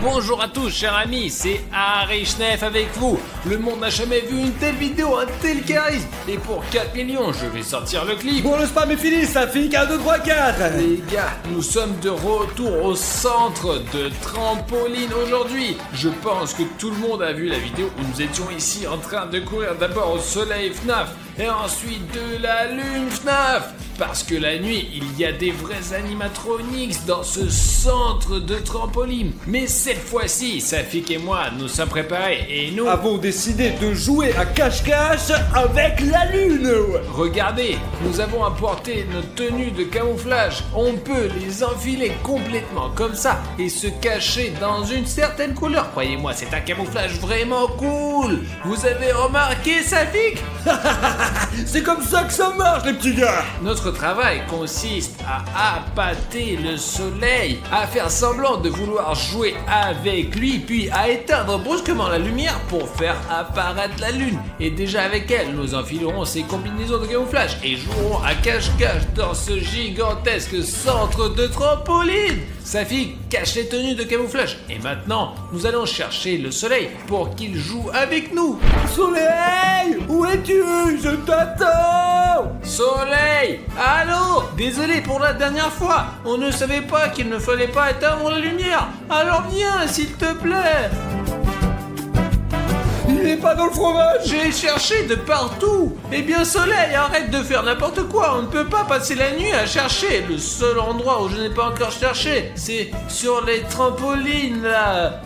Bonjour à tous chers amis, c'est Harry Schnef avec vous. Le monde n'a jamais vu une telle vidéo, un tel charisme. Et pour 4 millions, je vais sortir le clip. Bon, le spam est fini, ça fait 1, 2, 3, 4. Les gars, nous sommes de retour au centre de trampoline aujourd'hui. Je pense que tout le monde a vu la vidéo où nous étions ici en train de courir d'abord au soleil FNAF et ensuite de la lune FNAF. Parce que la nuit, il y a des vrais animatronics dans ce centre de trampoline. Mais cette fois-ci, Safik et moi, nous sommes préparés et nous avons décidé de jouer à cache-cache avec la lune. Regardez, nous avons apporté notre tenue de camouflage. On peut les enfiler complètement comme ça et se cacher dans une certaine couleur. Croyez-moi, c'est un camouflage vraiment cool. Vous avez remarqué, Safik? C'est comme ça que ça marche, les petits gars. Notre travail consiste à appâter le soleil, à faire semblant de vouloir jouer avec lui, puis à éteindre brusquement la lumière pour faire apparaître la lune. Et déjà avec elle, nous enfilerons ces combinaisons de camouflage et jouerons à cache-cache dans ce gigantesque centre de trampoline. Safik cache les tenues de camouflage. Et maintenant, nous allons chercher le soleil pour qu'il joue avec nous. Soleil, où es-tu? Je t'attends. Soleil, allô? Désolé pour la dernière fois. On ne savait pas qu'il ne fallait pas éteindre la lumière. Alors viens, s'il te plaît. Il n'est pas dans le fromage. J'ai cherché de partout. Eh bien, Soleil, arrête de faire n'importe quoi. On ne peut pas passer la nuit à chercher. Le seul endroit où je n'ai pas encore cherché, c'est sur les trampolines, là.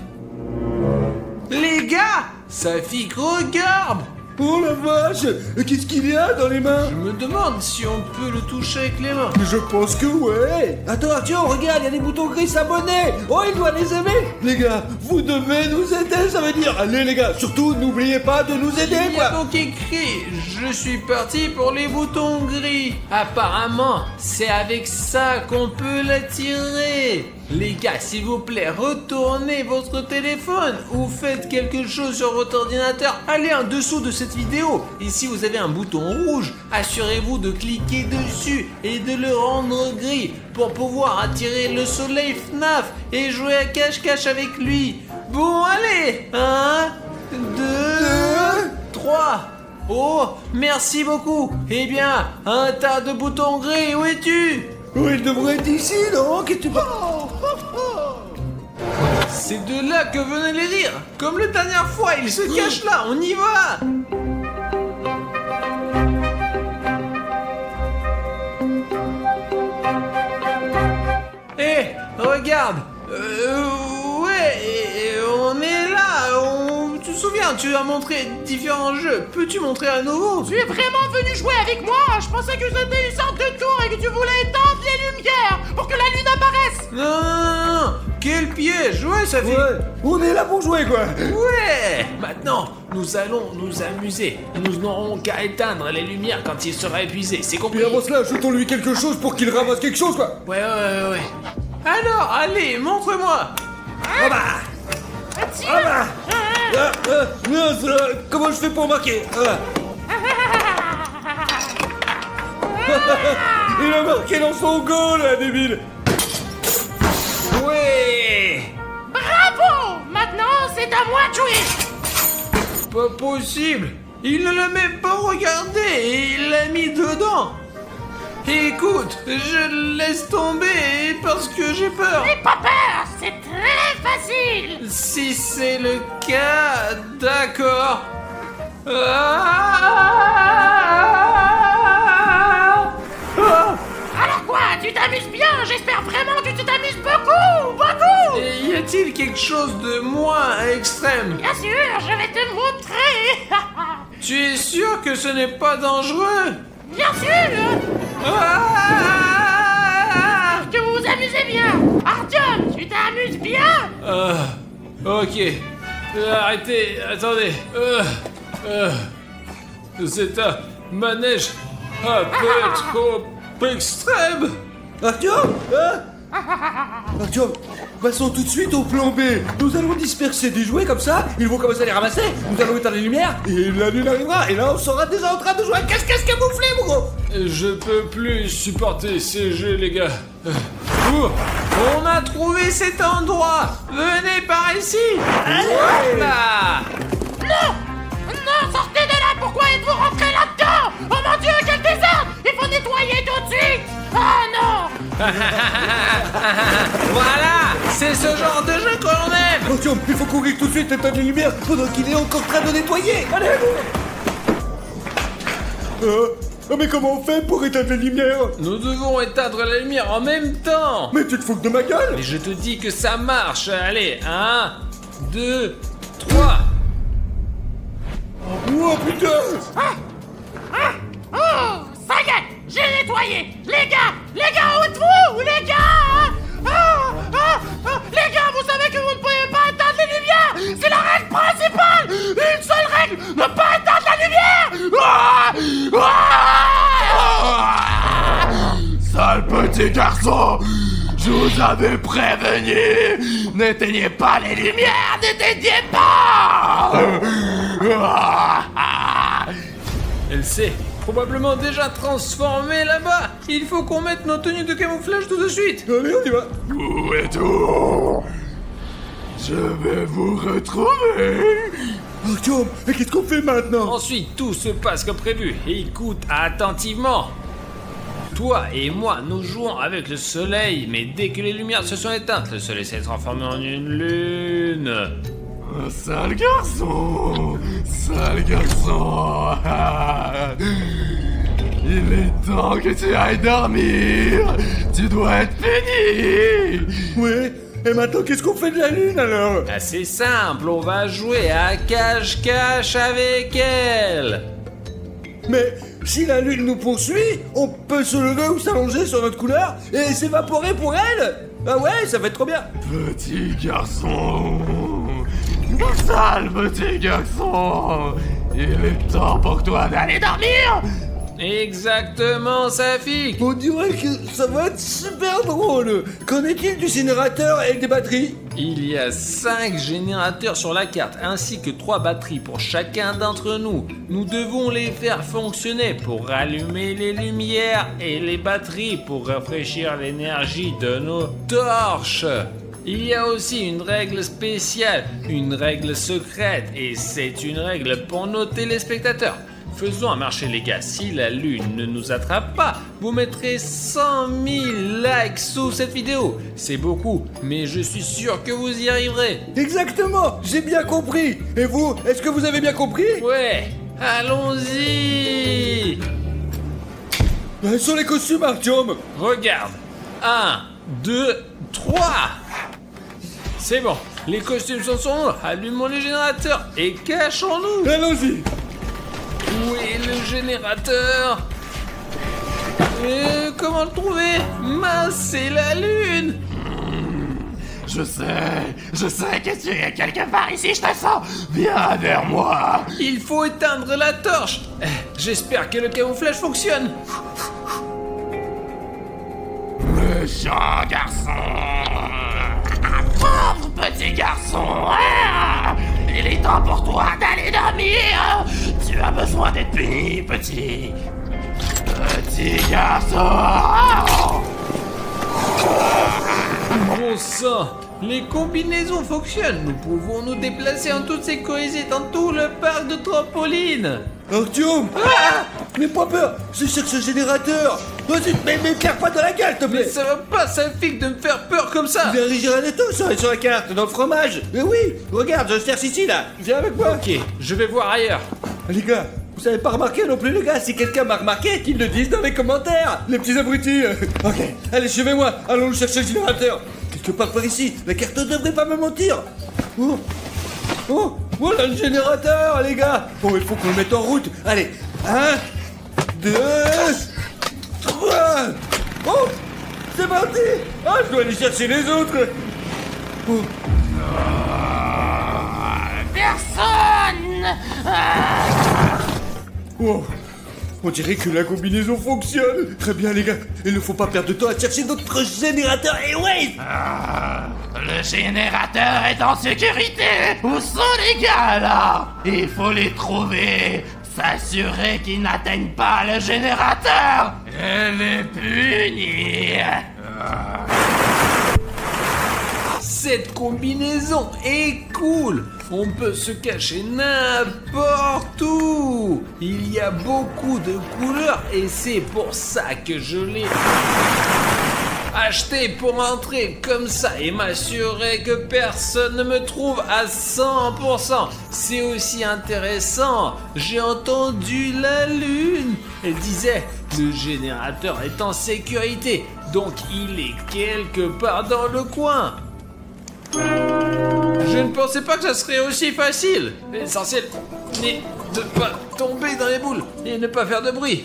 Les gars, Safik, regarde. Oh la vache! Qu'est-ce qu'il y a dans les mains? Je me demande si on peut le toucher avec les mains. Je pense que ouais! Attends, Arthur, regarde, il y a des boutons gris s'abonner! Oh, il doit les aimer! Les gars, vous devez nous aider, ça veut dire! Allez les gars, surtout n'oubliez pas de nous aider, Il y a donc écrit « Je suis parti pour les boutons gris ». Apparemment, c'est avec ça qu'on peut l'attirer. Les gars, s'il vous plaît, retournez votre téléphone ou faites quelque chose sur votre ordinateur. Allez en dessous de cette vidéo. Et si vous avez un bouton rouge, assurez-vous de cliquer dessus et de le rendre gris pour pouvoir attirer le soleil FNAF et jouer à cache-cache avec lui. Bon, allez, 1, 2, 3. Oh, merci beaucoup. Eh bien, un tas de boutons gris, où es-tu? Oh, il devrait être ici, non? Qu'est-ce que tu penses? C'est de là que venaient les rires. Comme la dernière fois, il se cache là, on y va. Hé, regarde. Ouais, on est là. Tu te souviens, tu as montré différents jeux. Peux-tu montrer à nouveau? Tu es vraiment venu jouer avec moi? Je pensais que c'était une sorte de tour et que tu voulais éteindre les lumières pour que la lune apparaisse. Non. Quel piège. Ouais, ça fait... Ouais, on est là pour jouer, quoi. Ouais. Maintenant, nous allons nous amuser. Nous n'aurons qu'à éteindre les lumières quand il sera épuisé. C'est compris? Et avant cela, jetons-lui quelque chose pour qu'il ramasse quelque chose, quoi. Ouais. Alors, allez, montre-moi. Ah bah. Comment je fais pour marquer? Il a marqué dans son goal, là, débile. Ouais. Bravo! Maintenant, c'est à moi de jouer. Pas possible. Il ne l'a même pas regardé et il l'a mis dedans. Écoute, je laisse tomber parce que j'ai peur. N'aie pas peur, c'est très facile. Si c'est le cas, d'accord. Alors quoi, tu t'amuses bien? J'espère vraiment que tu t'amuses beaucoup. Et y a-t-il quelque chose de moins extrême? Bien sûr, je vais te montrer. Tu es sûr que ce n'est pas dangereux? Bien sûr. Que vous vous amusez bien. Artyom, tu t'amuses bien? Ok. Arrêtez, attendez. C'est un manège un peu trop extrême. Artyom, Artyom, passons tout de suite au plan B. Nous allons disperser des jouets comme ça, ils vont commencer à les ramasser, nous allons éteindre les lumières, et la lune arrivera, et là on sera déjà en train de jouer à cache-cache camouflé, mon gros. Je peux plus supporter ces jeux, les gars. Oh, on a trouvé cet endroit. Venez par ici. Voilà. Non! Non, sortez de là! Pourquoi êtes-vous rentré là-dedans? Oh mon Dieu, quel désordre! Il faut nettoyer tout de suite! Ah non! Voilà, c'est ce genre de jeu que l'on aime. Artyom, il faut courir tout de suite éteindre les lumières pendant qu'il est encore en train de nettoyer. Allez, mais comment on fait pour éteindre les lumières? Nous devons éteindre la lumière en même temps. Mais tu te fous de ma gueule? Mais je te dis que ça marche. Allez, 1, 2, 3. Oh putain! Oh! Ça y est! J'ai nettoyé! Les gars, où êtes-vous? Les gars! Les gars, vous savez que vous ne pouvez pas éteindre les lumières! C'est la règle principale! Une seule règle! Ne pas éteindre la lumière! Sale petit garçon, je vous avais prévenu. N'éteignez pas les lumières, n'éteignez pas. Elle s'est probablement déjà transformée là-bas. Il faut qu'on mette nos tenues de camouflage tout de suite. Allez, on y va. Où êtes-vous? Je vais vous retrouver. Artyom, mais qu'est-ce qu'on fait maintenant? Ensuite, tout se passe comme prévu. Écoute attentivement. Toi et moi, nous jouons avec le soleil, mais dès que les lumières se sont éteintes, le soleil s'est transformé en une lune. Sale garçon, sale garçon. Il est temps que tu ailles dormir. Tu dois être fini. Ouais, et maintenant qu'est-ce qu'on fait de la lune alors? C'est simple, on va jouer à cache-cache avec elle. Mais si la lune nous poursuit, on peut se lever ou s'allonger sur notre couleur et s'évaporer pour elle. Ah ouais, ça va être trop bien. Petit garçon, sale petit garçon, il est temps pour toi d'aller dormir. Exactement, Safik. On dirait que ça va être super drôle. Qu'en est-il du générateur avec des batteries? Il y a 5 générateurs sur la carte, ainsi que 3 batteries pour chacun d'entre nous. Nous devons les faire fonctionner pour rallumer les lumières et les batteries pour rafraîchir l'énergie de nos torches. Il y a aussi une règle spéciale, une règle secrète, et c'est une règle pour nos téléspectateurs. Faisons un marché, les gars. Si la lune ne nous attrape pas, vous mettrez 100 000 likes sous cette vidéo. C'est beaucoup, mais je suis sûr que vous y arriverez. Exactement, j'ai bien compris. Et vous, est-ce que vous avez bien compris? Ouais, allons-y. Sur les costumes, Artyom. Regarde. 1, 2, 3. C'est bon, les costumes sont nous. Allumons les générateurs et cachons-nous. Allons-y. Où est le générateur? Comment le trouver? Mince, c'est la lune. Je sais que tu es quelque part ici, je te sens. Viens vers moi. Il faut éteindre la torche. J'espère que le camouflage fonctionne. Méchant garçon. Pauvre petit garçon. Il est temps pour toi d'aller dormir. Tu as besoin d'être puni, petit garçon. Bon sang, les combinaisons fonctionnent. Nous pouvons nous déplacer en toute sécurité dans tout le parc de trampoline. Artyom. N'aie pas peur, je cherche ce générateur. Vas-y, mais claire pas dans la gueule, s'il te Mais plaît. ça va pas, Safik, de me faire peur comme ça. Il y a un Rigiranetto sur la carte, dans le fromage. Mais oui, regarde, je cherche ici, là. Viens avec moi. Ok, je vais voir ailleurs. Les gars, vous avez pas remarqué non plus, les gars? Si quelqu'un m'a remarqué, qu'il le dise dans les commentaires. Les petits abrutis. Ok, allez, suivez-moi. Allons chercher le générateur. Quelque part par ici. La carte ne devrait pas me mentir. Oh, voilà le générateur, les gars. Bon, il faut qu'on le mette en route. Allez, 1, 2, 3. Oh, c'est parti. Ah, je dois aller chercher les autres. Oh. Personne! Oh, on dirait que la combinaison fonctionne. Très bien, les gars. Il ne faut pas perdre de temps à chercher notre générateur. Et ouais. Le générateur est en sécurité. Où sont les gars là? Il faut les trouver. S'assurer qu'ils n'atteignent pas le générateur. Et les punir. Cette combinaison est cool. On peut se cacher n'importe où. Il y a beaucoup de couleurs et c'est pour ça que je l'ai acheté pour entrer comme ça et m'assurer que personne ne me trouve à 100%. C'est aussi intéressant. J'ai entendu la lune. Elle disait, le générateur est en sécurité, donc il est quelque part dans le coin. Je ne pensais pas que ça serait aussi facile. L'essentiel n'est de pas tomber dans les boules et ne pas faire de bruit.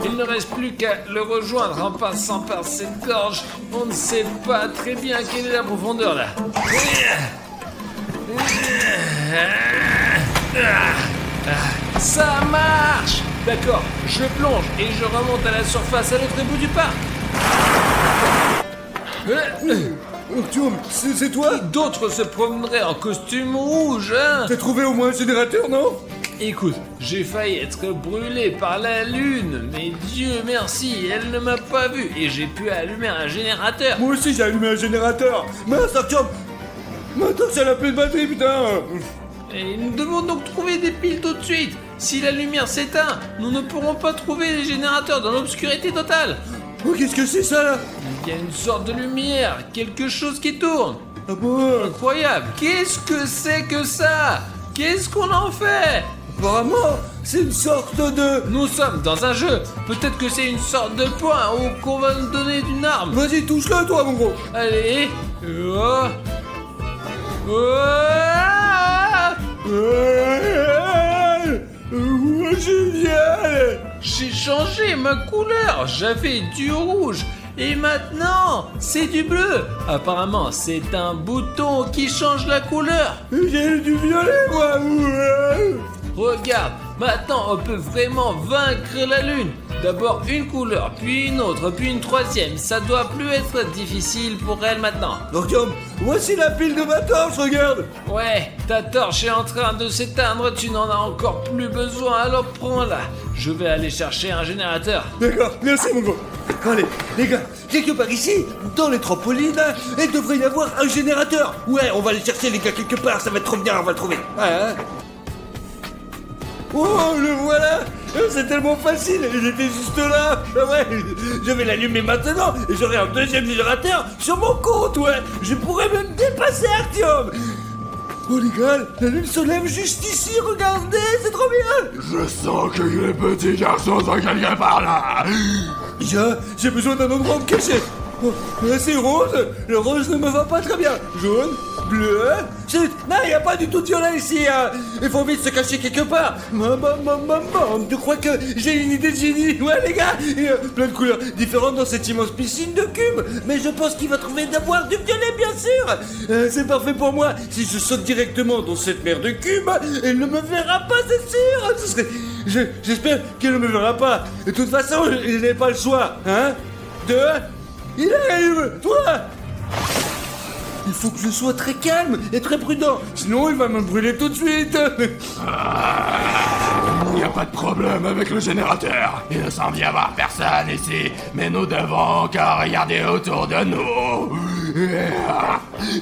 Il ne reste plus qu'à le rejoindre en passant par cette gorge. On ne sait pas très bien quelle est la profondeur là. Ça marche! D'accord, je plonge et je remonte à la surface à l'autre bout du parc. Artyom, c'est toi? D'autres se promèneraient en costume rouge, hein? T'as trouvé au moins un générateur, non? Écoute, j'ai failli être brûlé par la lune, mais Dieu merci, elle ne m'a pas vu et j'ai pu allumer un générateur. Moi aussi j'ai allumé un générateur. Mince, Artyom! Maintenant c'est la pleine batterie, putain! Et nous devons donc trouver des piles tout de suite. Si la lumière s'éteint, nous ne pourrons pas trouver les générateurs dans l'obscurité totale. Oh, qu'est-ce que c'est ça là? Il y a une sorte de lumière, quelque chose qui tourne. Ah bon? Incroyable. Qu'est-ce que c'est que ça? Qu'est-ce qu'on en fait? Apparemment, c'est une sorte de... Nous sommes dans un jeu. Peut-être que c'est une sorte de point ou qu'on va nous donner d'une arme. Vas-y, touche-le toi, mon gros. Allez. Oh. Génial! J'ai changé ma couleur. J'avais du rouge. Et maintenant, c'est du bleu. Apparemment, c'est un bouton qui change la couleur. J'ai du violet, moi. Regarde, maintenant on peut vraiment vaincre la lune. D'abord une couleur, puis une autre, puis une troisième. Ça doit plus être difficile pour elle maintenant. Artyom, voici la pile de ma torche, regarde. Ouais, ta torche est en train de s'éteindre, tu n'en as encore plus besoin, alors prends-la. Je vais aller chercher un générateur. D'accord, merci mon gros. Allez, les gars, quelque part ici, dans les trampolines, il devrait y avoir un générateur. Ouais, on va aller chercher les gars quelque part, ça va être trop bien, on va le trouver. Ah, hein. Oh, le voilà! C'est tellement facile, il était juste là! Ah ouais, je vais l'allumer maintenant et j'aurai un deuxième générateur sur mon compte, ouais! Je pourrais même dépasser Artyom! Oh les gars, la lune se lève juste ici, regardez, c'est trop bien! Je sens que les petits garçons sont quelque part là. J'ai besoin d'un endroit où me cacher! Oh, là c'est rose, le rose ne me va pas très bien. Jaune, bleu, non, il n'y a pas du tout de violet ici, hein. Il faut vite se cacher quelque part. Tu crois que j'ai une idée de génie? Ouais les gars, il y a plein de couleurs différentes dans cette immense piscine de cubes. Mais je pense qu'il va trouver d'abord du violet, bien sûr. C'est parfait pour moi. Si je saute directement dans cette mer de cubes, elle ne me verra pas, c'est sûr. J'espère qu'elle ne me verra pas. De toute façon, je n'ai pas le choix, hein. Il arrive, toi. Il faut que je sois très calme et très prudent, sinon il va me brûler tout de suite. Il n'y a pas de problème avec le générateur. Il ne semble y avoir personne ici, mais nous devons encore regarder autour de nous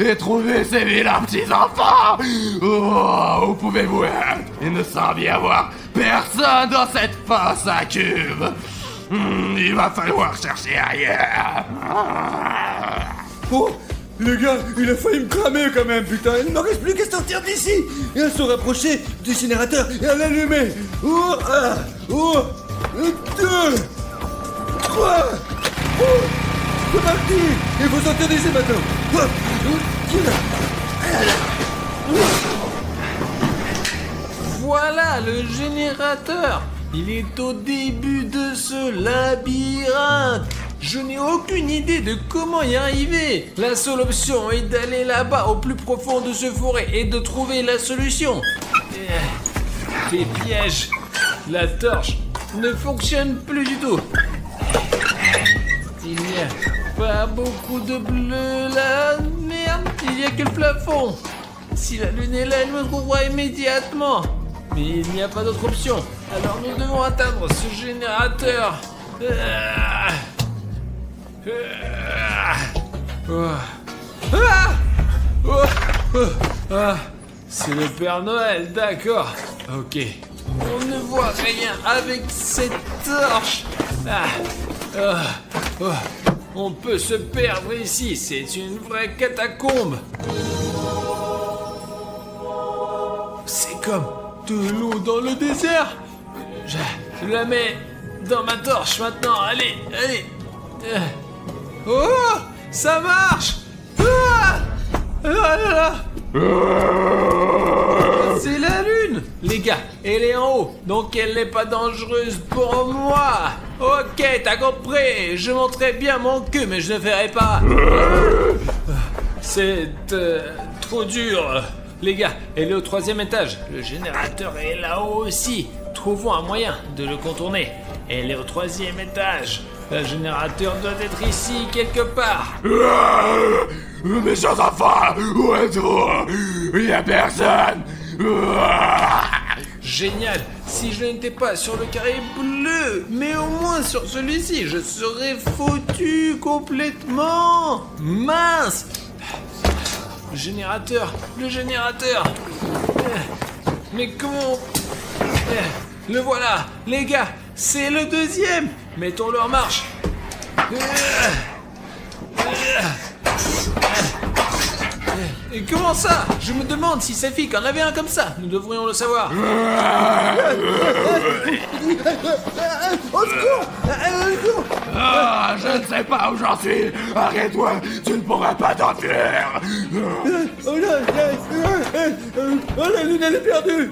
et trouver ces vilains petits enfants. Oh, où pouvez-vous être? Il ne semble y avoir personne dans cette fosse à cubes. Il va falloir chercher ailleurs. Oh, les gars, il a failli me cramer quand même, putain. Il ne me reste plus qu'à sortir d'ici et à se rapprocher du générateur et à l'allumer. Oh, 1, 2, 3. Oh, c'est parti. Il faut sortir d'ici maintenant. Voilà le générateur. Il est au début de ce labyrinthe. Je n'ai aucune idée de comment y arriver. La seule option est d'aller là-bas au plus profond de ce forêt et de trouver la solution. Des pièges. La torche ne fonctionne plus du tout. Il n'y a pas beaucoup de bleu là. Merde, il n'y a que le plafond. Si la lune est là, elle me trouvera immédiatement. Mais il n'y a pas d'autre option. Alors nous devons atteindre ce générateur. C'est le Père Noël, d'accord. Ok. On ne voit rien avec cette torche. On peut se perdre ici, c'est une vraie catacombe. C'est comme de l'eau dans le désert. Je la mets dans ma torche maintenant, allez. Oh, ça marche. C'est la lune. Les gars, elle est en haut, donc elle n'est pas dangereuse pour moi. Ok, t'as compris. Je montrerai bien mon cul, mais je ne ferai pas. C'est trop dur. Les gars, elle est au 3e étage. Le générateur est là-haut aussi. Trouvons un moyen de le contourner. Elle est au 3e étage. Le générateur doit être ici quelque part. Mes chers enfants, où êtes-vous? Il n'y a personne. Génial. Si je n'étais pas sur le carré bleu, mais au moins sur celui-ci, je serais foutu complètement. Mince. Le générateur. Mais comment... Le voilà. Les gars, c'est le 2e. Mettons-le en marche. Et comment ça? Je me demande si Safik en avait un comme ça. Nous devrions le savoir. Au secours! Je ne sais pas où j'en suis. Arrête-toi, tu ne pourras pas t'enfuir. La lune, elle est perdue.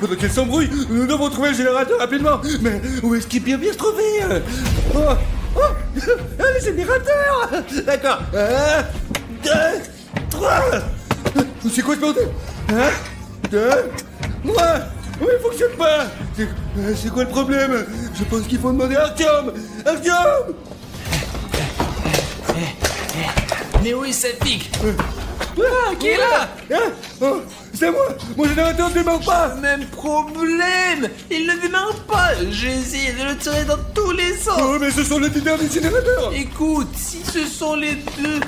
Pendant qu'elle s'embrouille, nous devons trouver le générateur rapidement. Mais où est-ce qu'il peut bien se trouver? Le générateur. D'accord. 1, 2, 3. C'est quoi ce bordel? 1, 2, 3. Oui, il fonctionne pas. C'est quoi le problème? Je pense qu'il faut demander à Artyom. Mais où est Safik? Qui est là? C'est moi. Mon générateur ne démarre pas. Même problème. Il ne démarre pas. J'ai essayé de le tirer dans tous les sens. Oh, mais ce sont les deux derniers générateurs. Écoute, si ce sont les 2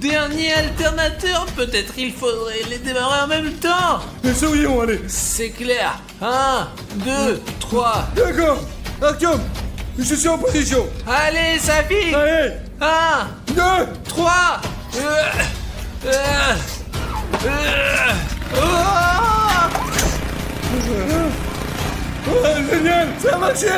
derniers alternateurs, peut-être il faudrait les démarrer en même temps. Sourions, allez. C'est clair. 1, 2, 3. D'accord. Artyom, je suis en position. Allez, Safik. Allez. 1, 2, 3. Génial, ça a marché.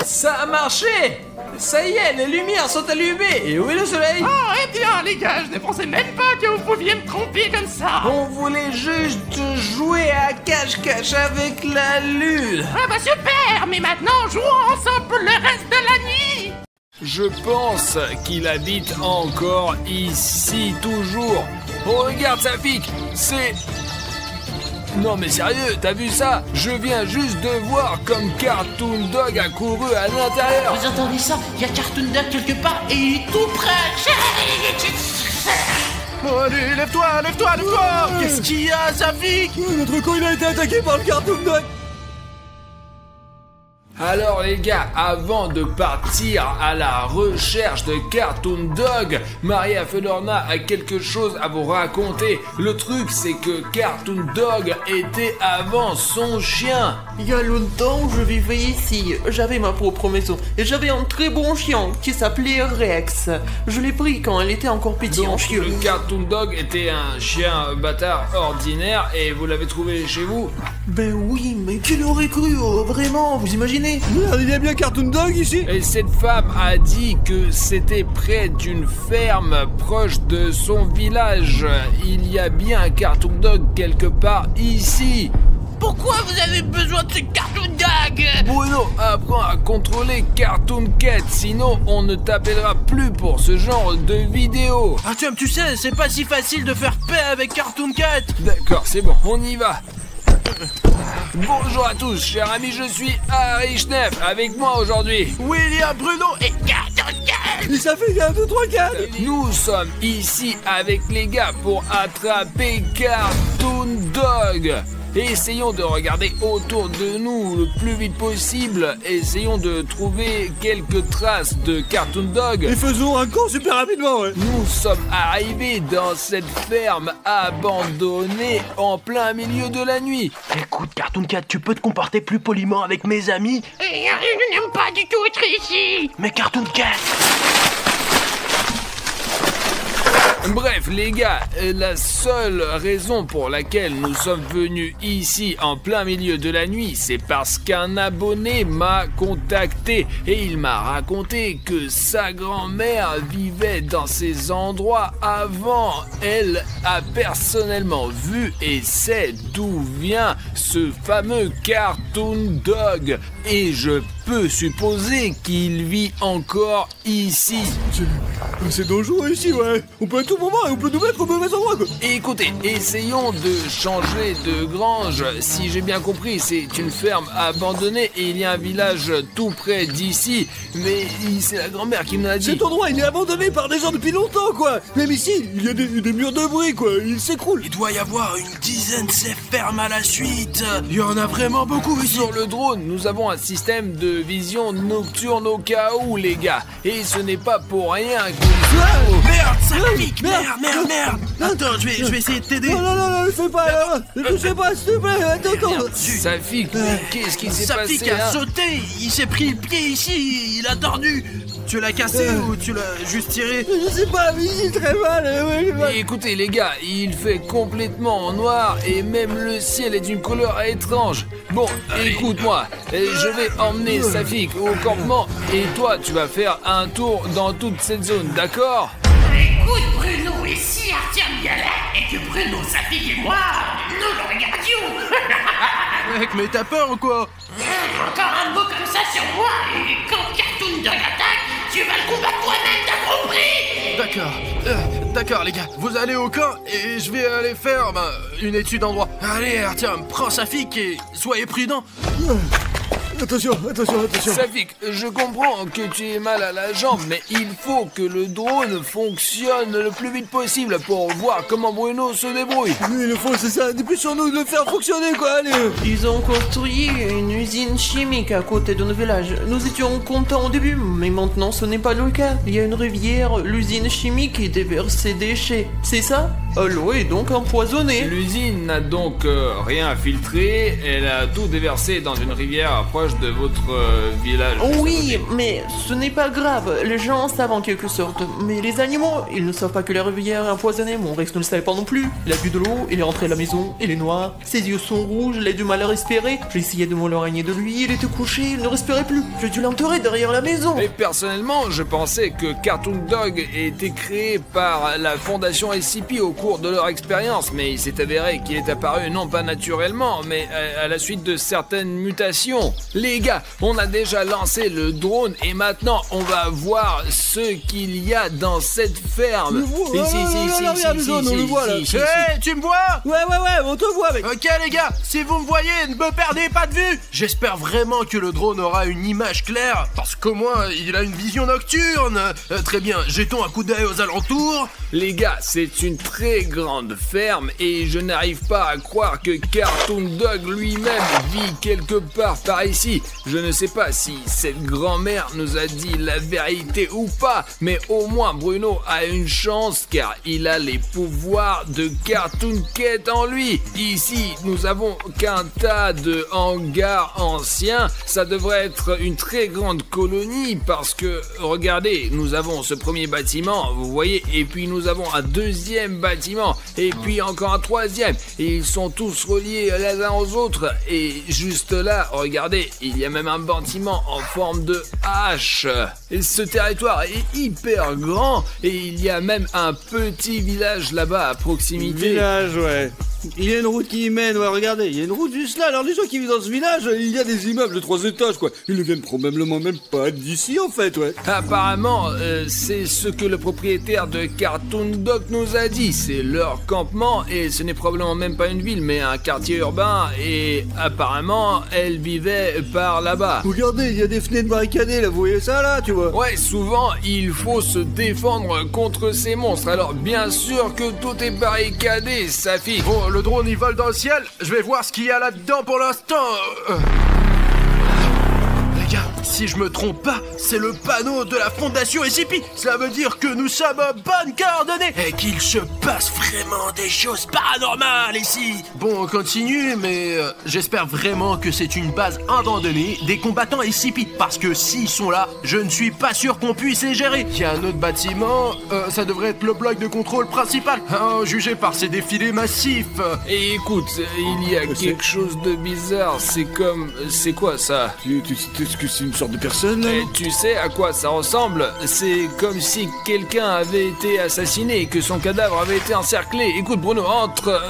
Ça a marché. Ça y est, les lumières sont allumées. Et où est le soleil? Oh, eh bien, les gars, je ne pensais même pas que vous pouviez me tromper comme ça. On voulait juste jouer à cache-cache avec la lune. Ah bah super, mais maintenant, jouons ensemble pour le reste de la nuit. Je pense qu'il habite encore ici, toujours. Oh, regarde, Safik, c'est... Non mais sérieux, t'as vu ça? Je viens juste de voir comme Cartoon Dog a couru à l'intérieur. Vous entendez ça? Il y a Cartoon Dog quelque part et il est tout près. Oh, allez, lève-toi. Qu'est-ce qu'il y a, Safik? Notre con, il a été attaqué par le Cartoon Dog. Alors les gars, avant de partir à la recherche de Cartoon Dog, Maria Fedorna a quelque chose à vous raconter. Le truc, c'est que Cartoon Dog était avant son chien. Il y a longtemps, je vivais ici. J'avais ma propre maison et j'avais un très bon chien qui s'appelait Rex. Je l'ai pris quand elle était encore petite en Donc chieux. le Cartoon Dog était un chien bâtard ordinaire et vous l'avez trouvé chez vous? Ben oui, mais qui l'aurait cru, vraiment, vous imaginez? Merde, il y a bien Cartoon Dog ici. Et cette femme a dit que c'était près d'une ferme proche de son village. Il y a bien un Cartoon Dog quelque part ici. Pourquoi vous avez besoin de ce Cartoon Dog? Bruno, apprends à contrôler Cartoon Cat, sinon on ne t'appellera plus pour ce genre de vidéo. Artyom, tu sais, c'est pas si facile de faire paix avec Cartoon Cat. D'accord, c'est bon, on y va. Bonjour à tous, chers amis, je suis Harry Schneff. Avec moi aujourd'hui, William, Bruno et Cartoon Cat. Et ça fait 1, 2, 3, 4. nous sommes ici avec les gars pour attraper Cartoon Dog. et essayons de regarder autour de nous le plus vite possible. Essayons de trouver quelques traces de Cartoon Dog. Et faisons un camp super rapidement, ouais. Nous sommes arrivés dans cette ferme abandonnée en plein milieu de la nuit. Écoute, Cartoon Cat, tu peux te comporter plus poliment avec mes amis? Je n'aime pas du tout être ici. Mais Cartoon Cat! Bref, les gars, la seule raison pour laquelle nous sommes venus ici en plein milieu de la nuit, c'est parce qu'un abonné m'a contacté et il m'a raconté que sa grand-mère vivait dans ces endroits avant. Elle a personnellement vu et sait d'où vient ce fameux Cartoon Dog et je peux supposer qu'il vit encore ici. C'est dangereux ici, ouais. On peut à tout moment et on peut nous mettre au mauvais endroit, quoi. Écoutez, essayons de changer de grange. Si j'ai bien compris, c'est une ferme abandonnée et il y a un village tout près d'ici. Mais c'est la grand-mère qui me l'a dit. Cet endroit, il est abandonné par des gens depuis longtemps, quoi. Même ici, il y a des murs de bruit, quoi. Il s'écroule. Il doit y avoir une dizaine de ces fermes à la suite. Il y en a vraiment beaucoup ici. Sur le drone, nous avons un système de vision nocturne au cas où, les gars. Et ce n'est pas pour rien que... Merde, ça pique. Merde. Attends, je vais essayer de t'aider. Non, ne fais pas, ne touchez pas, s'il te plaît. Attends. Safik, qu'est-ce qui s'est passé? Safik a sauté, il s'est pris le pied ici, il a tordu. Tu l'as cassé ou tu l'as juste tiré? Je sais pas, mais il est très mal. Et écoutez les gars, il fait complètement noir et même le ciel est d'une couleur étrange. Bon, écoute-moi, je vais emmener Safik au campement et toi tu vas faire un tour dans toute cette zone, d'accord? Écoute, Bruno, et si Artyom y allait et que Bruno, Safik et moi, nous le regardions? Mec, mais t'as peur ou quoi? Encore un mot comme ça sur moi, et quand Cartoon Dog attaque, tu vas le combattre toi-même, t'as compris? D'accord les gars, vous allez au camp et je vais aller faire une étude en droit. Allez Artyom, prends Safik et soyez prudent. Attention. Safik, je comprends que tu aies mal à la jambe, mais il faut que le drone fonctionne le plus vite possible pour voir comment Bruno se débrouille. Oui, le fond, c'est ça. Dépêchons-nous de le faire fonctionner, quoi. Allez. Ils ont construit une usine chimique à côté de notre village. Nous étions contents au début, mais maintenant ce n'est pas le cas. Il y a une rivière, l'usine chimique qui déverse ses déchets. C'est ça? L'eau est donc empoisonnée. L'usine n'a donc rien filtré, elle a tout déversé dans une rivière proche de votre village. Oui, mais ce n'est pas grave. Les gens savent en quelque sorte. Mais les animaux, ils ne savent pas que la rivière est empoisonnée. Mon Rex ne le savait pas non plus. Il a bu de l'eau, il est rentré à la maison, il est noir. Ses yeux sont rouges, il a du mal à respirer. J'ai essayé de m'éloigner de lui, il était couché, il ne respirait plus. J'ai dû l'enterrer derrière la maison. Et personnellement, je pensais que Cartoon Dog était créé par la fondation SCP au cours de leur expérience, mais il s'est avéré qu'il est apparu non pas naturellement, mais à la suite de certaines mutations. Les gars, on a déjà lancé le drone et maintenant on va voir ce qu'il y a dans cette ferme. Hey, tu me vois? Ouais, on te voit, mec. Ok les gars, si vous me voyez, ne me perdez pas de vue. J'espère vraiment que le drone aura une image claire, parce qu'au moins il a une vision nocturne. Très bien, jetons un coup d'œil aux alentours. Les gars, c'est une très grande ferme et je n'arrive pas à croire que Cartoon Dog lui-même vit quelque part par ici. Je ne sais pas si cette grand-mère nous a dit la vérité ou pas, mais au moins Bruno a une chance car il a les pouvoirs de Cartoon Cat en lui. Ici, nous avons qu'un tas de hangars anciens. Ça devrait être une très grande colonie parce que, regardez, nous avons ce premier bâtiment, vous voyez, et puis nous avons un deuxième bâtiment, et puis encore un troisième, et ils sont tous reliés les uns aux autres, et juste là, regardez, il y a même un bâtiment en forme de hache. Et ce territoire est hyper grand, et il y a même un petit village là-bas à proximité. Village, ouais. Il y a une route qui y mène, ouais, regardez, il y a une route juste là. Alors les gens qui vivent dans ce village, il y a des immeubles de 3 étages, quoi. Ils ne viennent probablement même pas d'ici, en fait, ouais. Apparemment, c'est ce que le propriétaire de Cartoon Dog nous a dit. C'est leur campement et ce n'est probablement même pas une ville, mais un quartier urbain. Et apparemment, elle vivait par là-bas. Regardez, il y a des fenêtres barricadées, là, vous voyez ça, là, tu vois. Ouais, souvent, il faut se défendre contre ces monstres. Alors, bien sûr que tout est barricadé, Safik. Oh, le drone il vole dans le ciel. Je vais voir ce qu'il y a là-dedans pour l'instant. Les gars, si je me trompe pas, c'est le panneau de la fondation SCP. Cela veut dire que nous sommes à bonnes coordonnées et qu'il se passe vraiment des choses paranormales ici. Bon, on continue, mais j'espère vraiment que c'est une base abandonnée des combattants SCP. Parce que s'ils sont là, je ne suis pas sûr qu'on puisse les gérer. Il y a un autre bâtiment, ça devrait être le bloc de contrôle principal. Jugé par ces défilés massifs. Et écoute, il y a quelque chose de bizarre. C'est comme... C'est quoi ça? Est-ce que c'est une sorte de personne là? Et tu sais à quoi ça ressemble? C'est comme si quelqu'un avait été assassiné et que son cadavre avait été encerclé. Écoute Bruno, entre.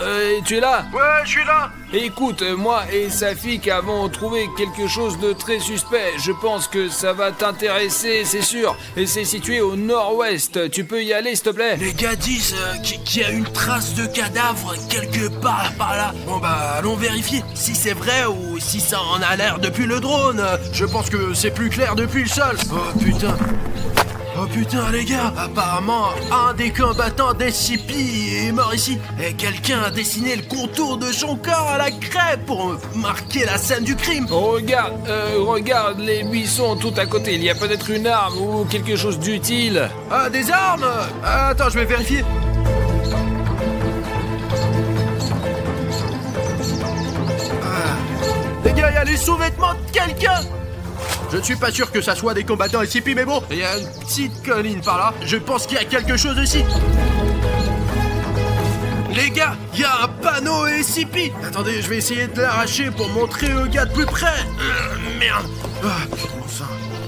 Tu es là? Ouais, je suis là. Écoute, moi et Safik avons trouvé quelque chose de très suspect. Je pense que ça va t'intéresser, c'est sûr. Et c'est situé au nord-ouest. Tu peux y aller, s'il te plaît? Les gars disent qu'il y a une trace de cadavre quelque part par là. Bon bah, allons vérifier si c'est vrai ou si ça en a l'air depuis le drone. Je pense que c'est plus clair depuis le sol. Oh putain. Oh putain les gars, apparemment un des combattants d'SCP est mort ici et quelqu'un a dessiné le contour de son corps à la craie pour marquer la scène du crime. Regarde les buissons tout à côté, il y a peut-être une arme ou quelque chose d'utile. Ah, des armes? Attends, je vais vérifier. Les gars, il y a les sous-vêtements de quelqu'un. Je ne suis pas sûr que ça soit des combattants SCP, mais bon, il y a une petite colline par là. Je pense qu'il y a quelque chose ici. Les gars, il y a un panneau SCP. Attendez, je vais essayer de l'arracher pour montrer aux gars de plus près. Merde. Enfin.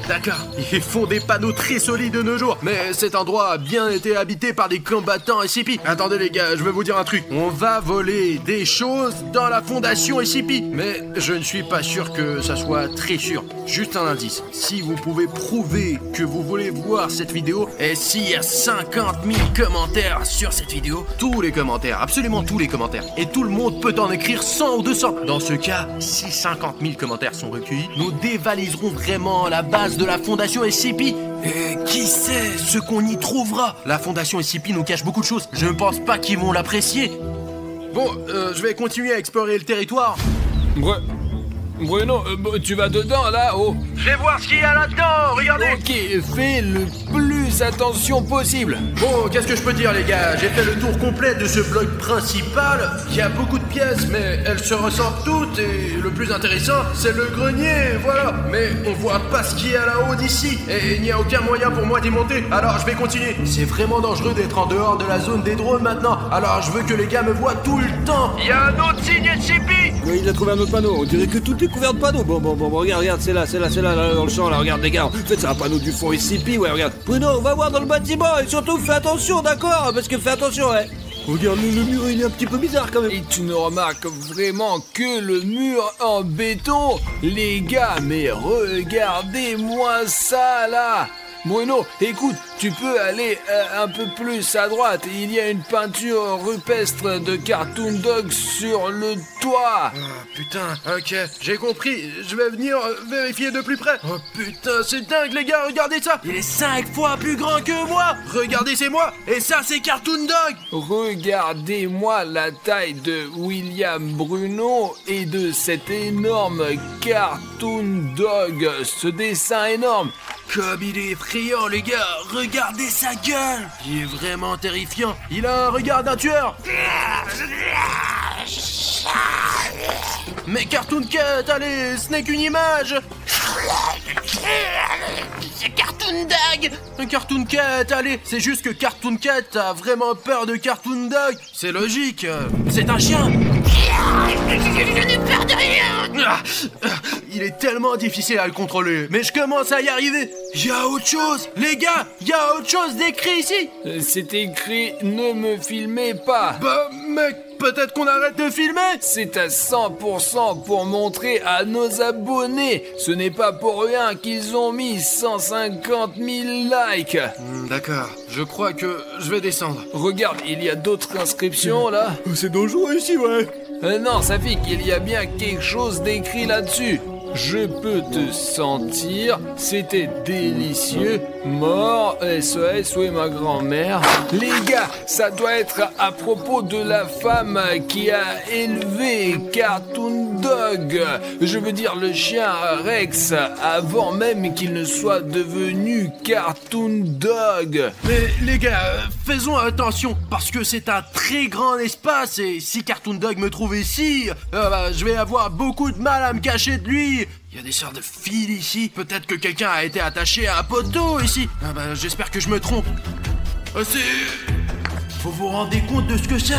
D'accord, ils font des panneaux très solides de nos jours. Mais cet endroit a bien été habité par des combattants SCP. Attendez les gars, je vais vous dire un truc. On va voler des choses dans la fondation SCP. Mais je ne suis pas sûr que ça soit très sûr. Juste un indice. Si vous pouvez prouver que vous voulez voir cette vidéo, et s'il y a 50 000 commentaires sur cette vidéo, tous les commentaires, absolument tous les commentaires, et tout le monde peut en écrire 100 ou 200. Dans ce cas, si 50 000 commentaires sont recueillis, nous dévaliserons vraiment la base de la fondation SCP. Et qui sait ce qu'on y trouvera? La fondation SCP nous cache beaucoup de choses. Je ne pense pas qu'ils vont l'apprécier. Bon, je vais continuer à explorer le territoire. Bruno, tu vas dedans là-haut? Je vais voir ce qu'il y a là-dedans, regardez. Ok, fais le plus attention possible. Bon, qu'est-ce que je peux dire les gars? J'ai fait le tour complet de ce bloc principal. Il y a beaucoup de pièces, mais elles se ressemblent toutes. Et le plus intéressant, c'est le grenier, voilà. Mais on voit pas ce qu'il y a là-haut d'ici. Et il n'y a aucun moyen pour moi d'y monter. Alors je vais continuer. C'est vraiment dangereux d'être en dehors de la zone des drones maintenant. Alors je veux que les gars me voient tout le temps. Il y a un autre signe SCP. Oui, il a trouvé un autre panneau. On dirait que tout est couvert de panneaux. Bon, regarde, c'est là, dans le champ, là, regarde, les gars. En fait, c'est un panneau du fond SCP, ouais, regarde. Bruno, on va voir dans le bâtiment, et surtout, fais attention, d'accord? Parce que fais attention, ouais. Regarde, le mur, il est un petit peu bizarre, quand même. Et tu ne remarques vraiment que le mur en béton? Les gars, mais regardez-moi ça, là. Bruno, écoute, tu peux aller un peu plus à droite. Il y a une peinture rupestre de Cartoon Dog sur le toit. Oh putain, ok, j'ai compris. Je vais venir vérifier de plus près. Oh putain, c'est dingue les gars, regardez ça. Il est 5 fois plus grand que moi. Regardez, c'est moi. Et ça, c'est Cartoon Dog. Regardez-moi la taille de William Bruno et de cet énorme Cartoon Dog. Ce dessin énorme. Comme il est effrayant les gars, regardez sa gueule. Il est vraiment terrifiant. Il a un regard d'un tueur. Mais Cartoon Cat, allez, ce n'est qu'une image. C'est Cartoon Dog. Cartoon Cat, allez, c'est juste que Cartoon Cat a vraiment peur de Cartoon Dog. C'est logique, c'est un chien. Je n'ai peur de rien. Il est tellement difficile à le contrôler, mais je commence à y arriver. Il y a autre chose, les gars, il y a autre chose d'écrit ici. C'est écrit « Ne me filmez pas ». Bah mec, peut-être qu'on arrête de filmer. C'est à 100% pour montrer à nos abonnés. Ce n'est pas pour rien qu'ils ont mis 150 000 likes. D'accord, je crois que je vais descendre. Regarde, il y a d'autres inscriptions là. C'est dangereux ici, ouais. Non, Safik, il y a bien quelque chose d'écrit là-dessus. je peux te sentir, c'était délicieux, mort, SOS, où est ma grand-mère? Les gars, ça doit être à propos de la femme qui a élevé Cartoon Dog, je veux dire le chien Rex, avant même qu'il ne soit devenu Cartoon Dog. Mais les gars, faisons attention, parce que c'est un très grand espace, et si Cartoon Dog me trouve ici, je vais avoir beaucoup de mal à me cacher de lui. Il y a des sortes de fils ici, peut-être que quelqu'un a été attaché à un poteau ici. J'espère que je me trompe. Faut vous rendre compte de ce que c'est.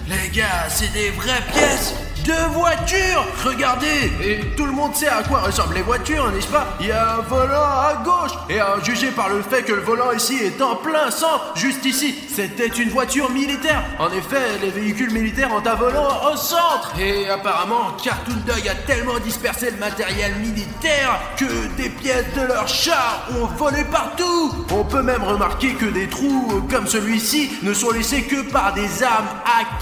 Les gars, c'est des vraies pièces de voitures. Regardez, et tout le monde sait à quoi ressemblent les voitures, n'est-ce pas? Il y a un volant à gauche, et à juger par le fait que le volant ici est en plein sang, juste ici, c'était une voiture militaire. En effet, les véhicules militaires ont un volant au centre. Et apparemment, Cartoon Dog a tellement dispersé le matériel militaire que des pièces de leurs chars ont volé partout. On peut même remarquer que des trous comme celui-ci ne sont laissés que par des armes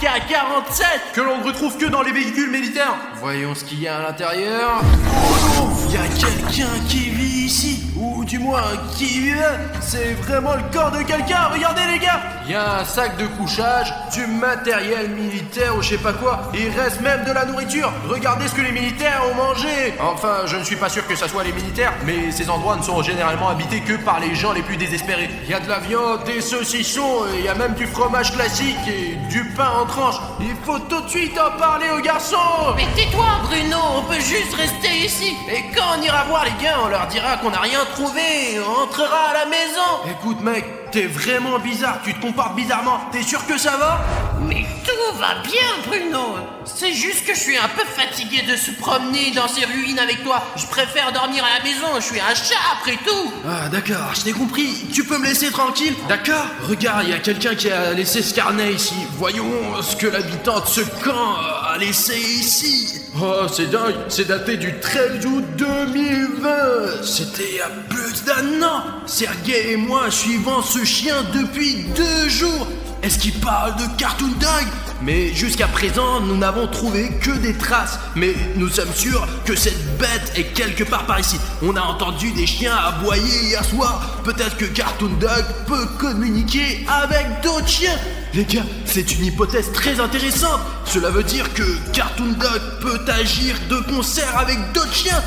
AK-47 que l'on ne retrouve que dans les véhicules militaires. Voyons ce qu'il y a à l'intérieur. Oh non, il y a quelqu'un qui vit ici, ou du moins qui vivait. C'est vraiment le corps de quelqu'un. Regardez les gars, il y a un sac de couchage, du matériel militaire ou je sais pas quoi. Il reste même de la nourriture. Regardez ce que les militaires ont mangé. Enfin, je ne suis pas sûr que ça soit les militaires, mais ces endroits ne sont généralement habités que par les gens les plus désespérés. Il y a de la viande, des saucissons, il y a même du fromage classique et du pain en tranches. Il faut tout de suite en parler aux garçons. Mais tais-toi, Bruno, on peut juste rester ici. Et quand on ira voir les gars, on leur dira qu'on n'a rien trouvé, on rentrera à la maison. Écoute mec, t'es vraiment bizarre, tu te comportes bizarrement, t'es sûr que ça va? Mais tout va bien, Bruno. C'est juste que je suis un peu fatigué de se promener dans ces ruines avec toi. Je préfère dormir à la maison, je suis un chat après tout. Ah d'accord, je t'ai compris, tu peux me laisser tranquille? D'accord. Regarde, il y a quelqu'un qui a laissé ce carnet ici. Voyons ce que l'habitant de ce camp a laissé ici. Oh, c'est dingue, c'est daté du 13 août 2020. C'était il y a plus d'un an. Sergei et moi suivons ce chien depuis 2 jours. Est-ce qu'il parle de Cartoon Dog? Mais jusqu'à présent, nous n'avons trouvé que des traces. Mais nous sommes sûrs que cette bête est quelque part par ici. On a entendu des chiens aboyer hier soir. Peut-être que Cartoon Dog peut communiquer avec d'autres chiens. Les gars, c'est une hypothèse très intéressante. Cela veut dire que Cartoon Dog peut agir de concert avec d'autres chiens.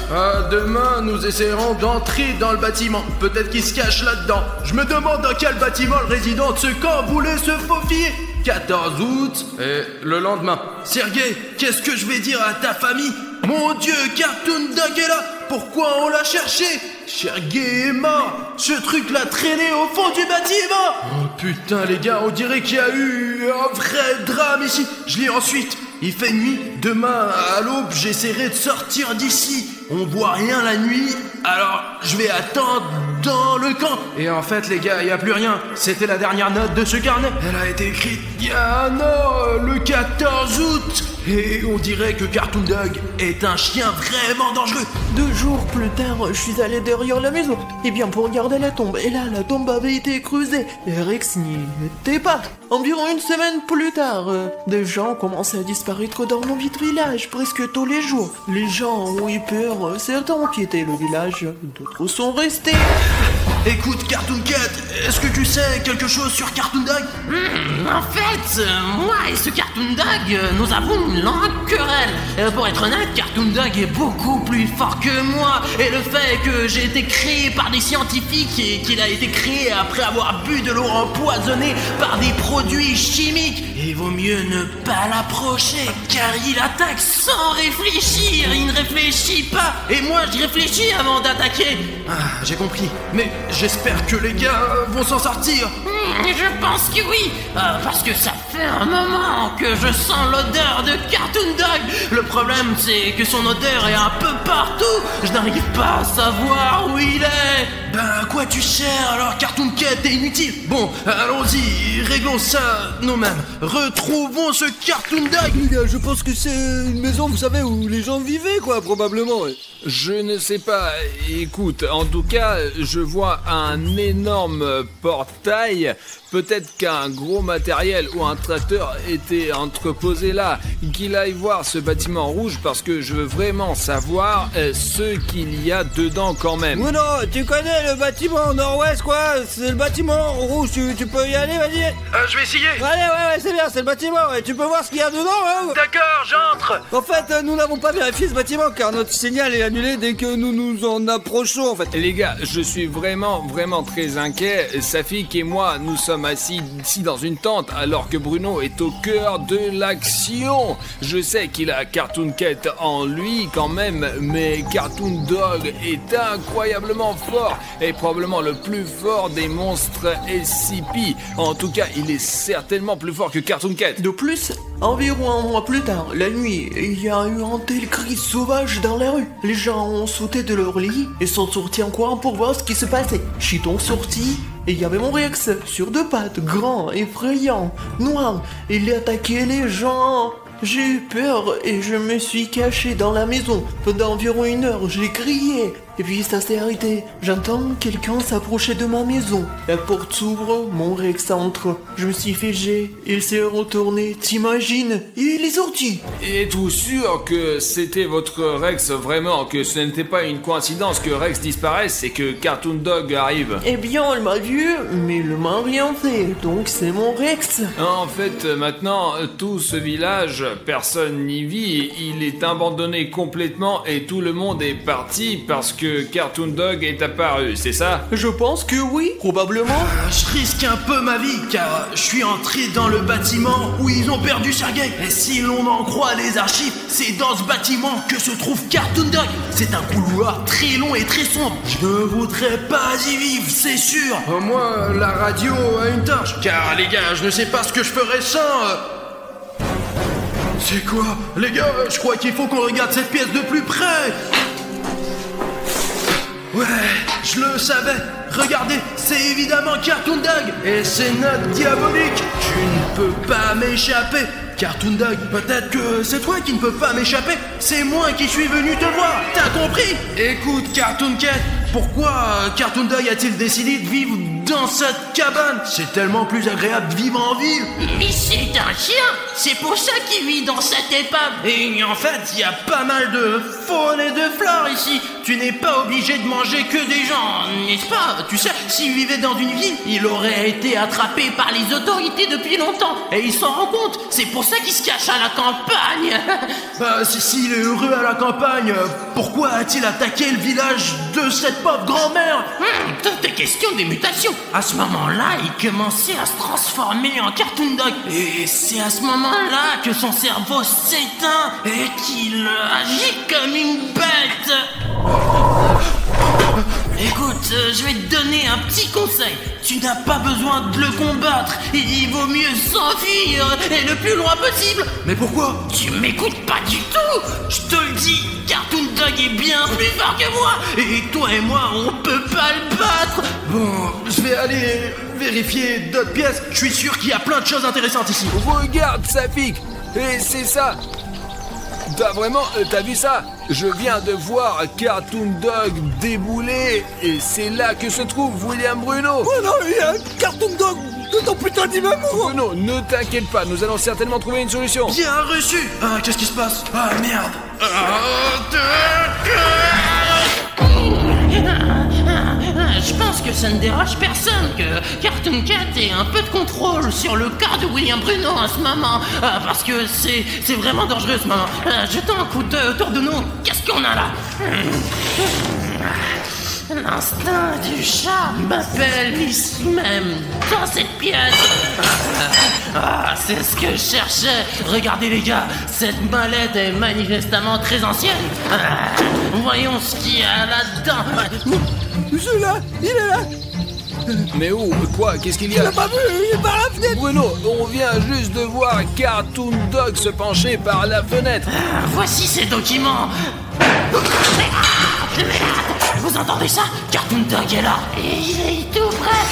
Demain, nous essaierons d'entrer dans le bâtiment. Peut-être qu'il se cache là-dedans. Je me demande dans quel bâtiment le résident de ce camp voulait se faufiler. 14 août, et le lendemain. Sergei, qu'est-ce que je vais dire à ta famille? Mon Dieu, Cartoon Dog est là. Pourquoi on l'a cherché? Sergei est mort. Ce truc l'a traîné au fond du bâtiment. Oh putain les gars, on dirait qu'il y a eu un vrai drame ici. Je lis ensuite. Il fait nuit. Demain à l'aube, j'essaierai de sortir d'ici. On voit rien la nuit, alors je vais attendre dans le camp. Et en fait les gars, il n'y a plus rien. C'était la dernière note de ce carnet. Elle a été écrite il y a un an, le 14 août. Et on dirait que Cartoon Dog est un chien vraiment dangereux. 2 jours plus tard, je suis allé derrière la maison. Et bien pour regarder la tombe. Et là, la tombe avait été creusée. Et Rex n'y était pas. Environ 1 semaine plus tard, des gens commençaient à disparaître dans mon village presque tous les jours. Les gens ont eu peur, certains ont quitté le village, d'autres sont restés. Écoute Cartoon Cat, est-ce que tu sais quelque chose sur Cartoon Dog? En fait, moi et ce Cartoon Dog, nous avons une longue querelle. Pour être honnête, Cartoon Dog est beaucoup plus fort que moi. Et le fait que j'ai été créé par des scientifiques et qu'il a été créé après avoir bu de l'eau empoisonnée par des produits chimiques, il vaut mieux ne pas l'approcher, car il attaque sans réfléchir. Il ne réfléchit pas. Et moi, je réfléchis avant d'attaquer. Ah, j'ai compris. Mais j'espère que les gars vont s'en sortir. Je pense que oui, parce que ça fait un moment que je sens l'odeur de Cartoon Dog. Le problème, c'est que son odeur est un peu partout. Je n'arrive pas à savoir où il est. Ben, à quoi tu sers alors, Cartoon Cat? T'es inutile. Bon, allons-y, réglons ça nous-mêmes. Retrouvons ce Cartoon Dog. Les gars, je pense que c'est une maison, vous savez, où les gens vivaient, quoi, probablement. Je ne sais pas, écoute, en tout cas, je vois un énorme portail Peut-être qu'un gros matériel ou un tracteur était entreposé là. Qu'il aille voir ce bâtiment rouge parce que je veux vraiment savoir ce qu'il y a dedans quand même. Bruno, tu connais le bâtiment nord-ouest quoi? C'est le bâtiment rouge, tu peux y aller, vas-y. Je vais essayer. Allez, ouais, c'est bien, c'est le bâtiment, et tu peux voir ce qu'il y a dedans, hein. D'accord, j'entre. En fait, nous n'avons pas vérifié ce bâtiment car notre signal est annulé dès que nous nous en approchons, en fait. Les gars, je suis vraiment très inquiet. Safik et moi, nous sommes assis ici dans une tente alors que Bruno est au cœur de l'action. Je sais qu'il a Cartoon Cat en lui quand même, mais Cartoon Dog est incroyablement fort et probablement le plus fort des monstres SCP. En tout cas, il est certainement plus fort que Cartoon Cat. De plus, environ un mois plus tard, la nuit, il y a eu un tel cri sauvage dans la rue. Les gens ont sauté de leur lit et sont sortis en courant pour voir ce qui se passait. Chiton sorti, et il y avait mon Rex, sur deux pattes, grand, effrayant, noir. Il attaquait les gens. J'ai eu peur et je me suis caché dans la maison. Pendant environ 1 heure, j'ai crié. Et puis ça s'est arrêté. J'entends quelqu'un s'approcher de ma maison. La porte s'ouvre, mon Rex entre. Je me suis figé, il s'est retourné, t'imagines? Il est sorti. Êtes-vous sûr que c'était votre Rex vraiment, que ce n'était pas une coïncidence que Rex disparaisse et que Cartoon Dog arrive? Eh bien, elle m'a vu, mais il m'a rien fait, donc c'est mon Rex. En fait, maintenant, tout ce village, personne n'y vit, il est abandonné complètement et tout le monde est parti parce que Cartoon Dog est apparu, c'est ça? Je pense que oui, probablement. Je risque un peu ma vie car je suis entré dans le bâtiment où ils ont perdu Sergei. Et si l'on en croit les archives, c'est dans ce bâtiment que se trouve Cartoon Dog. C'est un couloir très long et très sombre. Je ne voudrais pas y vivre, c'est sûr. Moi, la radio a une tâche. Car les gars, je ne sais pas ce que je ferais sans... C'est quoi? Les gars, je crois qu'il faut qu'on regarde cette pièce de plus près. Ouais, je le savais. Regardez, c'est évidemment Cartoon Dog. Et c'est notre diabolique. Tu ne peux pas m'échapper. Cartoon Dog, peut-être que c'est toi qui ne peux pas m'échapper. C'est moi qui suis venu te voir. T'as compris? Écoute, Cartoon Cat, pourquoi Cartoon Dog a-t-il décidé de vivre dans cette cabane? C'est tellement plus agréable de vivre en ville. Mais c'est un chien. C'est pour ça qu'il vit dans cette épave. Et en fait, il y a pas mal de faune et de flore ici. Tu n'es pas obligé de manger que des gens, n'est-ce pas? Tu sais, s'il vivait dans une ville, il aurait été attrapé par les autorités depuis longtemps. Et il s'en rend compte. C'est pour ça qu'il se cache à la campagne. Bah, s'il est heureux à la campagne, pourquoi a-t-il attaqué le village de cette pauvre grand-mère? Tout est question des mutations. À ce moment-là, il commençait à se transformer en Cartoon Dog. Et c'est à ce moment-là que son cerveau s'éteint et qu'il agit comme une bête. Écoute, je vais te donner un petit conseil. Tu n'as pas besoin de le combattre. Il vaut mieux s'enfuir et le plus loin possible. Mais pourquoi? Tu m'écoutes pas du tout. Je te le dis, Cartoon Dog est bien plus fort que moi. Et toi et moi, on peut pas le battre. Bon, je vais aller vérifier d'autres pièces. Je suis sûr qu'il y a plein de choses intéressantes ici. Regarde, Safik. Et c'est ça. T'as vu ça? Je viens de voir Cartoon Dog débouler et c'est là que se trouve William Bruno. Oh non, il y a un Cartoon Dog de ton putain d'immeuble. Bruno, ne t'inquiète pas, nous allons certainement trouver une solution. Bien reçu. Ah, qu'est-ce qui se passe? Ah, merde. Je pense que ça ne dérange personne que Cartoon Cat ait un peu de contrôle sur le cas de William Bruno en ce moment. Parce que c'est vraiment dangereux ce moment. Jetons un coup d'œil autour de nous. Qu'est-ce qu'on a là? L'instinct du chat m'appelle ici même, dans cette pièce. C'est ce que je cherchais. Regardez les gars, cette mallette est manifestement très ancienne. Voyons ce qu'il y a là-dedans. Celui-là, il est là. Mais où? Quoi? Qu'est-ce qu'il y a? Il l'a pas vu, il est par la fenêtre. Bruno, on vient juste de voir Cartoon Dog se pencher par la fenêtre. Voici ces documents. Vous entendez ça? Cartoon Dog est là. Et il est tout près.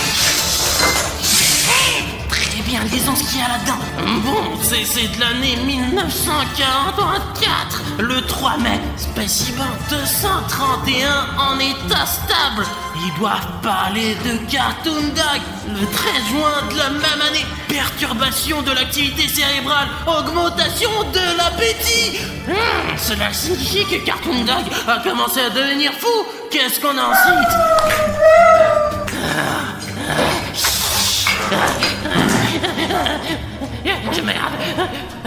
Très bien, lisons ce qu'il y a là-dedans. Bon, c'est de l'année 1944. Le 3 mai, spécimen 231 en état stable. Ils doivent parler de Cartoon Dog. Le 13 juin de la même année, perturbation de l'activité cérébrale, augmentation de l'appétit. Cela signifie que Cartoon Dog a commencé à devenir fou. Qu'est-ce qu'on en cite? Merde,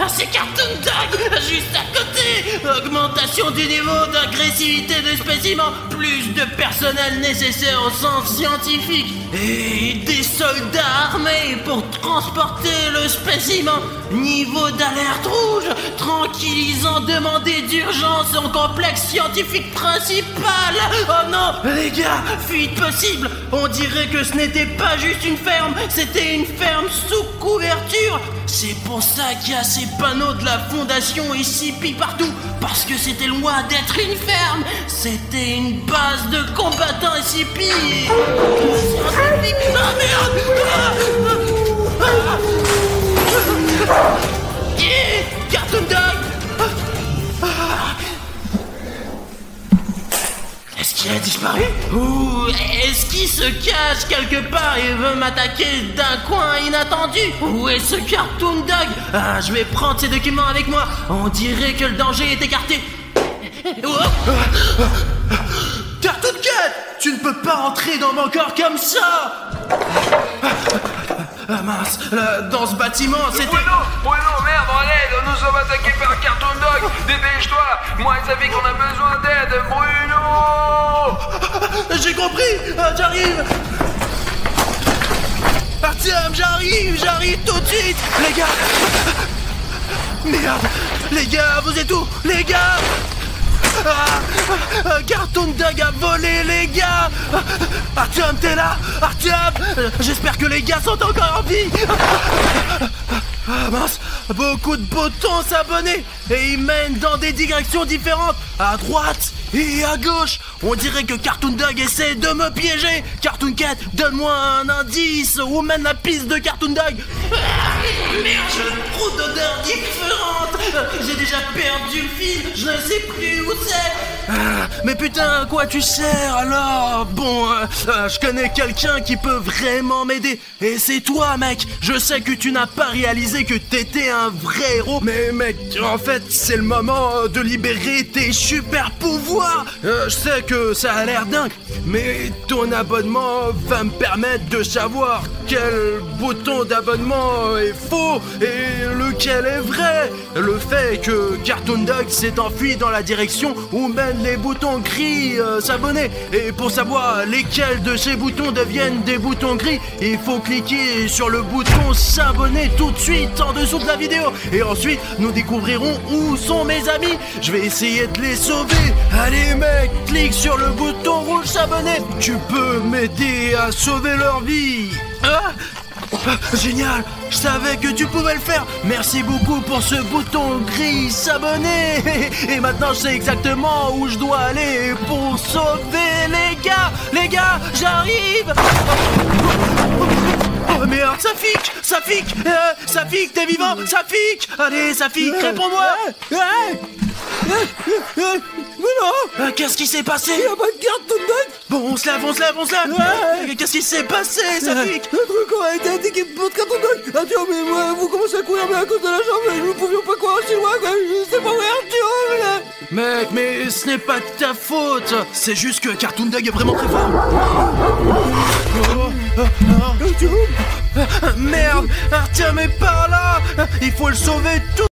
c'est Cartoon Dog, juste à côté. Augmentation du niveau d'agressivité de spécimens, plus de personnel nécessaire au sens scientifique et des soldats armés pour transporter le spécimen. Niveau d'alerte rouge, tranquillisant demandé d'urgence en complexe scientifique principal. Oh non, les gars, fuite possible. On dirait que ce n'était pas juste une ferme, c'était une ferme sous couverture. C'est pour ça qu'il y a ces panneaux de la fondation SCP partout, parce que c'était loin d'être une ferme, c'était une base de combattants SCP. Ah merde! Cartoon Dog! Est-ce qu'il a disparu? Ou est-ce qu'il se cache quelque part et veut m'attaquer d'un coin inattendu? Où est ce Cartoon Dog? Je vais prendre ces documents avec moi. On dirait que le danger est écarté. Cartoon Cat! Tu ne peux pas entrer dans mon corps comme ça! Mince, dans ce bâtiment, c'était... Bruno, merde, en l'aide, nous sommes attaqués par Cartoon Dog, dépêche-toi, moi et Safi qu'on a besoin d'aide, Bruno! J'ai compris, j'arrive! Artyom, j'arrive tout de suite, les gars! Merde, les gars, vous êtes où, les gars? Cartoon Dog a volé, les gars! Artyom, t'es là? Artyom! J'espère que les gars sont encore en vie! Mince! Beaucoup de boutons s'abonner! Et ils mènent dans des directions différentes! À droite et à gauche! On dirait que Cartoon Dog essaie de me piéger! Cartoon Cat, donne-moi un indice! Où mène la piste de Cartoon Dog? Merde, j'ai trop d'odeurs différentes! J'ai déjà perdu le fil! Je ne sais plus où c'est! Mais putain, à quoi tu sers alors? Bon, je connais quelqu'un qui peut vraiment m'aider. Et c'est toi, mec! Je sais que tu n'as pas réalisé que t'étais un vrai héros. Mais mec, en fait, c'est le moment de libérer tes super pouvoirs. Je sais que ça a l'air dingue, mais ton abonnement va me permettre de savoir quel bouton d'abonnement est faux et lequel est vrai. Le fait que Cartoon Dog s'est enfui dans la direction où mènent les boutons gris s'abonner. Et pour savoir lesquels de ces boutons deviennent des boutons gris, il faut cliquer sur le bouton s'abonner tout de suite en dessous de la vidéo. Et ensuite, nous découvrirons où sont mes amis. Je vais essayer de les sauver. Allez mec, clique sur le bouton rouge s'abonner. Tu peux m'aider à sauver leur vie. Génial, je savais que tu pouvais le faire. Merci beaucoup pour ce bouton gris s'abonner. Et maintenant je sais exactement où je dois aller pour sauver les gars. Les gars, j'arrive. Oh merde, Safik, t'es vivant? Safik, allez Safik, réponds-moi. Mais non! Qu'est-ce qui s'est passé? Il y a pas de Cartoon Dog! Bon, on se lève! Ouais. Qu'est-ce qui s'est passé, Safik? Le truc a été attaqué par Cartoon Dog! Artyom, mais moi, vous commencez à courir, mais à cause de la jambe, nous ne pouvions pas courir aussi loin, quoi! C'est pas vrai, Artyom, là! Mec, mais ce n'est pas de ta faute! C'est juste que Cartoon Dog est vraiment très fort! Artyom! Merde! Artyom est par là! Il faut le sauver tout!